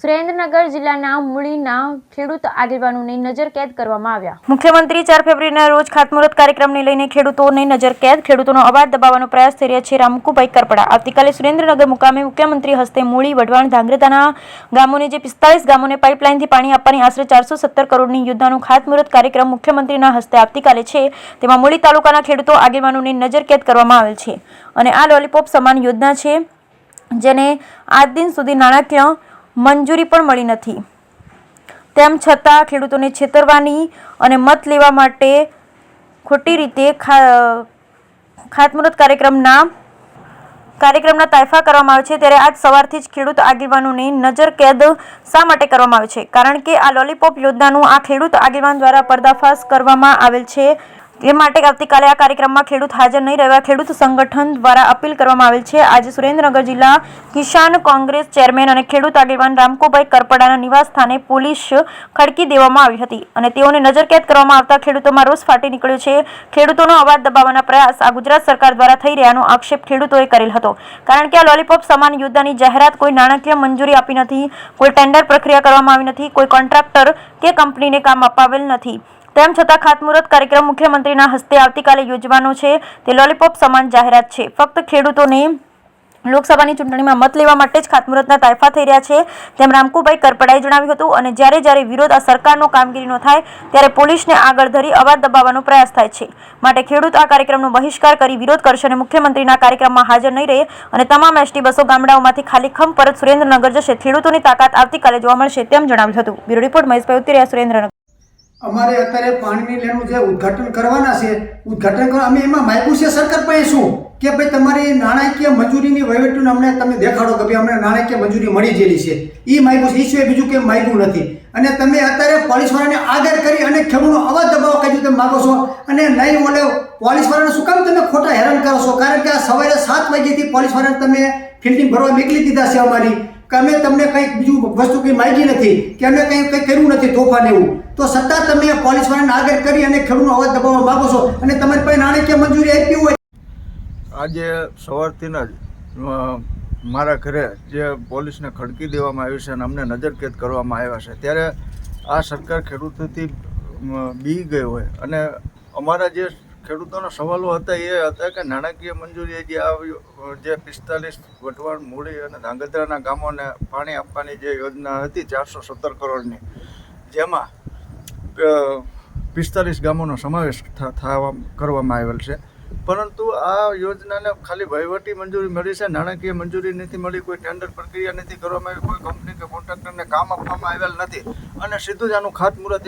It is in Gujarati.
સુરેન્દ્રનગર જિલ્લાના મૂળીના ખેડૂત આગેવાનોની નજરકેદ કરવામાં આવ્યા। મુખ્યમંત્રી 4 ફેબ્રુઆરીના રોજ ખાતમુહૂર્ત કાર્યક્રમને લઈને ખેડૂતોની નજરકેદ, ખેડૂતોનો અવાજ દબાવવાનો પ્રયાસ થઈ રહ્યા છે। રામકુભાઈ કરપડા આવતીકાલે સુરેન્દ્રનગર મુકામે મુખ્યમંત્રી હસ્તે મૂળી, વઢવાણ, ધાંગ્રધાના ગામોને જે 45 ગામોને પાઇપલાઇનથી પાણી આપવાની આશરે 417 કરોડની યોજનાનું ખાતમુહૂર્ત કાર્યક્રમ મુખ્યમંત્રીના હસ્તે આવતીકાલે છે। તેમાં મૂળી તાલુકાના ખેડૂતો આગેવાનોની નજરકેદ કરવામાં આવેલ છે અને આ લોલીપોપ સમાન યોજના છે જેને આજ દિન સુધી નાણાકીય મંજૂરી પણ મળી નથી। તેમ છતાં ખેડૂતોને છેતરવાની અને મત લેવા માટે ખોટી રીતે ખાતમુહૂર્ત કાર્યક્રમના તાયફા કરવામાં આવે છે। ત્યારે આજ સવારથી જ ખેડૂત આગેવાનોની નજરકેદ શા માટે કરવામાં આવે છે? કારણ કે આ લોલીપોપ યોજનાનું આ ખેડૂત આગેવાન દ્વારા પર્દાફાશ કરવામાં આવેલ છે। એ માટે આવતીકાલે આ કાર્યક્રમમાં ખેડૂત હાજર નહીં રહેવા ખેડૂત સંગઠન દ્વારા અપીલ કરવામાં આવેલ છે। આજે સુરેન્દ્રનગર જિલ્લા કિસાન કોંગ્રેસ ચેરમેન અને ખેડૂત આગેવાન રામકુભાઈ કરપડાના નિવાસ સ્થાને પોલીસ ખડકી દેવામાં આવી હતી અને તેઓને નજરકેદ કરવામાં આવતા ખેડૂતોમાં રોષ ફાટી નીકળ્યો છે। ખેડૂતોનો અવાજ દબાવવાના પ્રયાસ આ ગુજરાત સરકાર દ્વારા થઈ રહ્યાનો આક્ષેપ ખેડૂતોએ કરેલ હતો, કારણ કે આ લોલીપોપ સમાન યોજનાની જાહેરાત કોઈ નાણાકીય મંજૂરી આપી નથી, કોઈ ટેન્ડર પ્રક્રિયા કરવામાં આવી નથી, કોઈ કોન્ટ્રાક્ટર કે કંપનીને કામ અપાવેલ નથી। તેમ છતાં ખાતમુહૂર્ત કાર્યક્રમ મુખ્યમંત્રીના હસ્તે આવતીકાલે યોજવાનો છે તે લોલીપોપ સમાન જાહેરાત છે। ફક્ત ખેડૂતોને લોકસભાની ચૂંટણીમાં મત લેવા માટે જ ખાતમુહૂર્તના તાયફા થઈ રહ્યા છે તેમ રામકુભાઈ કરપડાએ જણાવ્યું હતું અને જ્યારે વિરોધ આ સરકારનો કામગીરીનો થાય ત્યારે પોલીસને આગળ ધરી અવાજ દબાવવાનો પ્રયાસ થાય છે। માટે ખેડૂત આ કાર્યક્રમનો બહિષ્કાર કરી વિરોધ કરશે અને મુખ્યમંત્રીના કાર્યક્રમમાં હાજર નહીં રહે અને તમામ એસટી બસો ગામડાઓમાંથી ખાલીખમ પરત સુરેન્દ્રનગર જશે। ખેડૂતોની તાકાત આવતીકાલે જોવા મળશે તેમ જણાવ્યું હતું। બ્યુરો રિપોર્ટ મહેશભાઈ ઉત્તરિયા, સુરેન્દ્રનગર। અમારે અત્યારે પાણીની લેનું જે ઉદ્ઘાટન કરવાના છે, ઉદ્ઘાટન કરવા અમે એમાં માગ્યું છે સરકાર પાસે શું કે ભાઈ તમારી નાણાકીય મંજૂરીની વહીવટનું અમને તમે દેખાડો કે ભાઈ અમને નાણાકીય મંજૂરી મળી ગયેલી છે। એ માગ્યું છે, એ સિવાય બીજું કેમ માગ્યું નથી। અને તમે અત્યારે પોલીસવાળાને આગળ કરી અને ખેડૂતનો અવાજ દબાવવા કહ્યું તમે માગો છો અને નહીં ઓલે પોલીસવાળાને શું કામ તમે ખોટા હેરાન કરો છો? કારણ કે આ સવારે 7 વાગ્યાથી પોલીસવાળાને તમે ફિલ્ડિંગ ભરવા મોકલી દીધા છે અમારી કે અમે તમને કંઈક બીજું વસ્તુ કંઈ માગી નથી કે અમે કંઈ કર્યું નથી તોફાન એવું, તો છતાં તમે પોલીસવાળાને આગળ કરી અને ખેડૂતનો અવાજ દબાવવા માગો છો અને તમારી પાસે નાણાકીય મંજૂરી આપી હોય। આજે સવારથી જ મારા ઘરે જે પોલીસને ખડકી દેવામાં આવી છે અને અમને નજરકેદ કરવામાં આવ્યા છે, ત્યારે આ સરકાર ખેડૂતોથી બી ગઈ હોય અને અમારા જે ખેડૂતોના સવાલો હતા એ હતા કે નાણાકીય મંજૂરી જે જે 45 વઢવાણ, મૂળી અને ધાંગધ્રાના ગામોને પાણી આપવાની જે યોજના હતી 417 કરોડની, જેમાં 45 ગામોનો સમાવેશ કરવામાં આવેલ છે, પરંતુ આ યોજનાને ખાલી વહીવટી મંજૂરી મળી છે, નાણાકીય મંજૂરી નથી મળી, કોઈ ટેન્ડર પ્રક્રિયા નથી કરવામાં આવી, કોઈ કંપની કે કોન્ટ્રાક્ટરને કામ આપવામાં આવેલ નથી અને સીધું જ આનું ખાતમુહૂર્ત